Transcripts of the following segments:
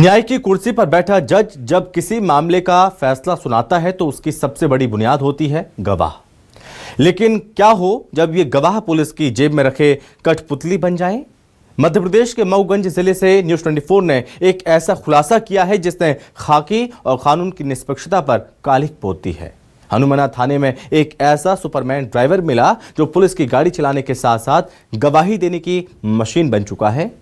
न्याय की कुर्सी पर बैठा जज जब किसी मामले का फैसला सुनाता है तो उसकी सबसे बड़ी बुनियाद होती है गवाह। लेकिन क्या हो जब ये गवाह पुलिस की जेब में रखे कठपुतली बन जाएं? मध्य प्रदेश के मऊगंज जिले से न्यूज़ 24 ने एक ऐसा खुलासा किया है जिसने खाकी और कानून की निष्पक्षता पर कालिख पोत दी है। हनुमाना थाने में एक ऐसा सुपरमैन ड्राइवर मिला जो पुलिस की गाड़ी चलाने के साथ साथ गवाही देने की मशीन बन चुका है।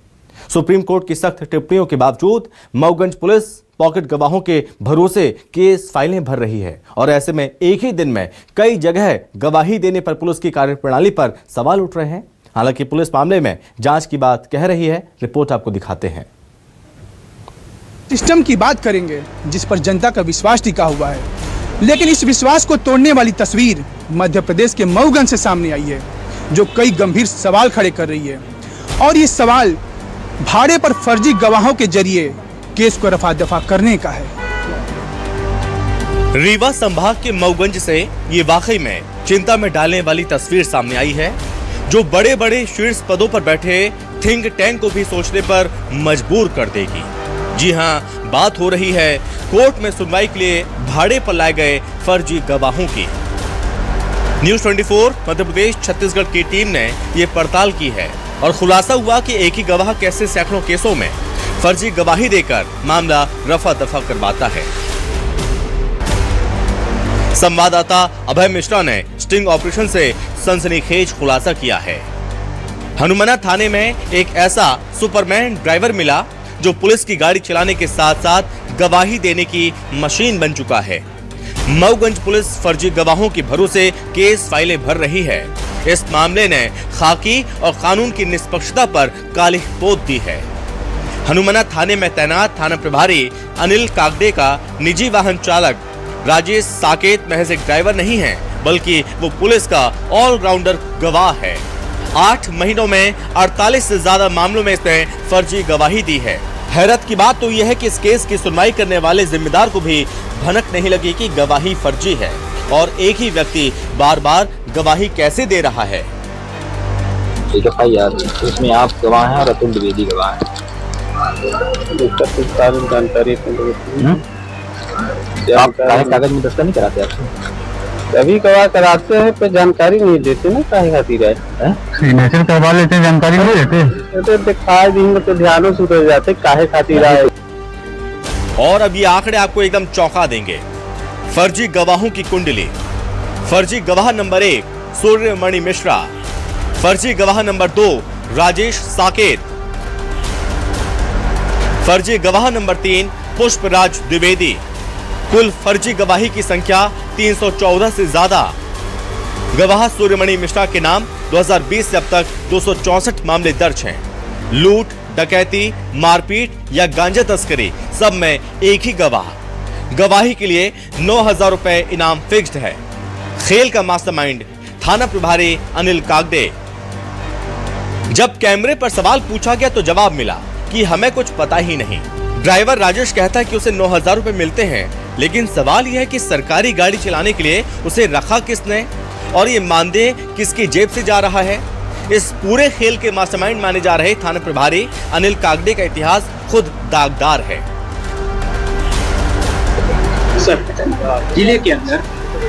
सुप्रीम कोर्ट की सख्त टिप्पणियों के बावजूद मऊगंज पुलिस पॉकेट गवाहों के भरोसे केस फाइलें भर रही है और ऐसे में एक ही दिन में कई जगह गवाही देने पर पुलिस की कार्यप्रणाली पर सवाल उठ रहे हैं। हालांकि पुलिस मामले में जांच की बात कह रही है। रिपोर्ट आपको दिखाते हैं। सिस्टम की बात करेंगे जिस पर जनता का विश्वास टिका हुआ है, लेकिन इस विश्वास को तोड़ने वाली तस्वीर मध्य प्रदेश के मऊगंज से सामने आई है, जो कई गंभीर सवाल खड़े कर रही है। और ये सवाल भाड़े पर फर्जी गवाहों के जरिए केस को रफा दफा करने का है। रीवा संभाग के मऊगंज से ये वाकई में चिंता में डालने वाली तस्वीर सामने आई है, जो बड़े बड़े शीर्ष पदों पर बैठे थिंक टैंक को भी सोचने पर मजबूर कर देगी। जी हां, बात हो रही है कोर्ट में सुनवाई के लिए भाड़े पर लाए गए फर्जी गवाहों की। न्यूज़ 24 मध्य प्रदेश छत्तीसगढ़ की टीम ने ये पड़ताल की है और खुलासा हुआ कि एक ही गवाह कैसे सैकड़ों केसों में फर्जी गवाही देकर मामला रफा दफा करवाता है। संवाददाता अभय मिश्रा ने स्टिंग ऑपरेशन से सनसनीखेज खुलासा किया है। हनुमाना थाने में एक ऐसा सुपरमैन ड्राइवर मिला जो पुलिस की गाड़ी चलाने के साथ साथ गवाही देने की मशीन बन चुका है। मऊगंज पुलिस फर्जी गवाहों के भरोसे केस फाइलें भर रही है। इस मामले ने खाकी और कानून की निष्पक्षता पर कालिख पोत दी है। हनुमाना थाने में तैनात थाना प्रभारी अनिल कागड़े का निजी वाहन चालक राजेश साकेत महज एक ड्राइवर नहीं है, बल्कि वो पुलिस का ऑलराउंडर गवाह है। 8 महीनों में 48 से ज्यादा मामलों में इसने फर्जी गवाही दी है। हैरत की बात तो यह है कि इस केस की सुनवाई करने वाले जिम्मेदार को भी भनक नहीं लगी कि गवाही फर्जी है और एक ही व्यक्ति बार बार गवाही कैसे दे रहा है। ठीक है यार, इसमें आप गवाह हैं और अतुल द्विवेदी गवाह हैं। आप कागज में दस्खत नहीं कराते? आपसे कभी कभार कराते हैं पर जानकारी नहीं देते ना, काहे खातिर है सिग्नेचर करवा लेते हैं, जानकारी नहीं देते तो दिखाई देंगे तो ध्यानों से उतर जाते काहे खातिर आए। और अब ये आंकड़े आपको एकदम चौंका देंगे। फर्जी गवाहों की कुंडली। फर्जी गवाह नंबर 1 सूर्यमणि मिश्रा, फर्जी गवाह नंबर 2 राजेश साकेत, फर्जी गवाह नंबर 3 पुष्पराज द्विवेदी। कुल फर्जी गवाही की संख्या 314 से ज्यादा। गवाह सूर्यमणि मिश्रा के नाम 2020 से अब तक 264 मामले दर्ज हैं। लूट, डकैती, मारपीट या गांजा तस्करी, सब में एक ही गवाह। गवाही के लिए 9,000 रुपए इनाम फिक्स्ड है। खेल का मास्टरमाइंड थाना प्रभारी अनिल कागड़े। जब कैमरे पर सवाल पूछा गया तो जवाब मिला कि हमें कुछ पता ही नहीं। ड्राइवर राजेश कहता है कि उसे 9,000 रुपए मिलते हैं, लेकिन सवाल यह है कि सरकारी गाड़ी चलाने के लिए उसे रखा किसने और ये मानदेय किसकी जेब से जा रहा है। इस पूरे खेल के मास्टरमाइंड माने जा रहे थाना प्रभारी अनिल कागड़े का इतिहास खुद दागदार है। सर, जिले के अंदर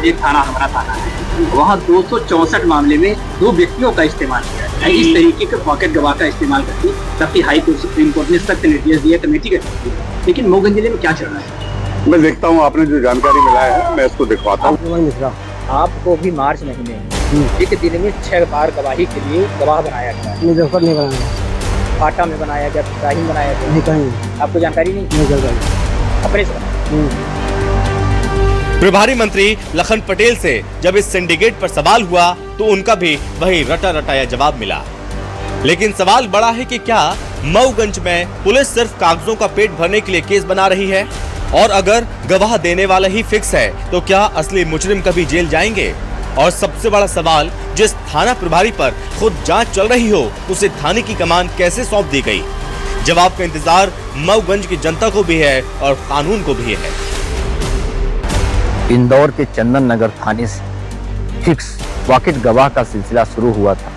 एक थाना हमारा थाना है, वहाँ 264 मामले में 2 व्यक्तियों का इस्तेमाल किया है। इस तरीके के पॉकेट गवाह का इस्तेमाल करके ताकि हाई कोर्ट सुप्रीम कोर्ट ने सख्त निर्देश दिया कमेटी के। लेकिन मऊगंज जिले में क्या चल रहा है? मैं देखता हूँ, आपने जो जानकारी मिला है मैं इसको दिखवाता हूँ। आपको भी मार्च महीने एक दिन में 6 बार गवाही के लिए गवाह बनाया गया। मुजफ्फर नहीं बनाया, फाटा में बनाया गया, इब्राहिम बनाया गया। नहीं कहीं आपको जानकारी नहीं? अपने से प्रभारी मंत्री लखन पटेल से जब इस सिंडिकेट पर सवाल हुआ तो उनका भी वही रटा रटाया जवाब मिला। लेकिन सवाल बड़ा है कि क्या मऊगंज में पुलिस सिर्फ कागजों का पेट भरने के लिए केस बना रही है? और अगर गवाह देने वाला ही फिक्स है तो क्या असली मुजरिम कभी जेल जाएंगे? और सबसे बड़ा सवाल, जिस थाना प्रभारी पर खुद जांच चल रही हो उसे थाने की कमान कैसे सौंप दी गई? जवाब का इंतजार मऊगंज की जनता को भी है और कानून को भी है। इंदौर के चंदन नगर थाने से फिक्स पॉकेट गवाह का सिलसिला शुरू हुआ था,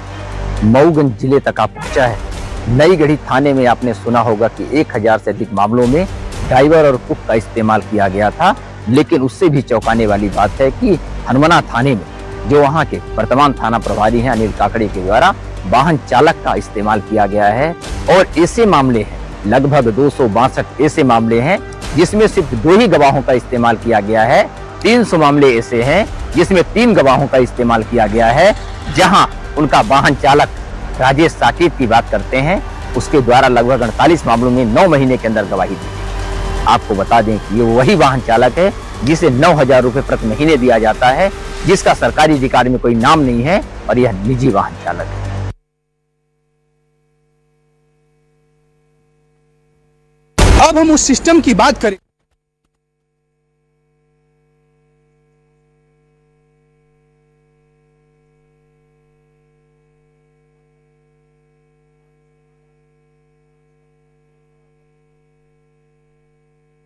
मऊगंज जिले तक आ पहुंचा है। नई गढ़ी थाने में आपने सुना होगा कि 1000 से अधिक मामलों में ड्राइवर और कुक का इस्तेमाल किया गया था। लेकिन उससे भी चौंकाने वाली बात है कि हनुमाना थाने में जो वहां के वर्तमान थाना प्रभारी हैं अनिल काकड़े के द्वारा वाहन चालक का इस्तेमाल किया गया है। और ऐसे मामले हैं, लगभग 262 ऐसे मामले हैं जिसमें सिर्फ 2 ही गवाहों का इस्तेमाल किया गया है। 300 मामले ऐसे हैं जिसमें 3 गवाहों का इस्तेमाल किया गया है। जहां उनका वाहन चालक राजेश साकेत की बात करते हैं, उसके द्वारा लगभग 48 मामलों में 9 महीने के अंदर गवाही दी। आपको बता दें कि ये वही वाहन चालक है जिसे 9,000 रुपए प्रति महीने दिया जाता है, जिसका सरकारी रिकॉर्ड में कोई नाम नहीं है और यह निजी वाहन चालक है। अब हम उस सिस्टम की बात करें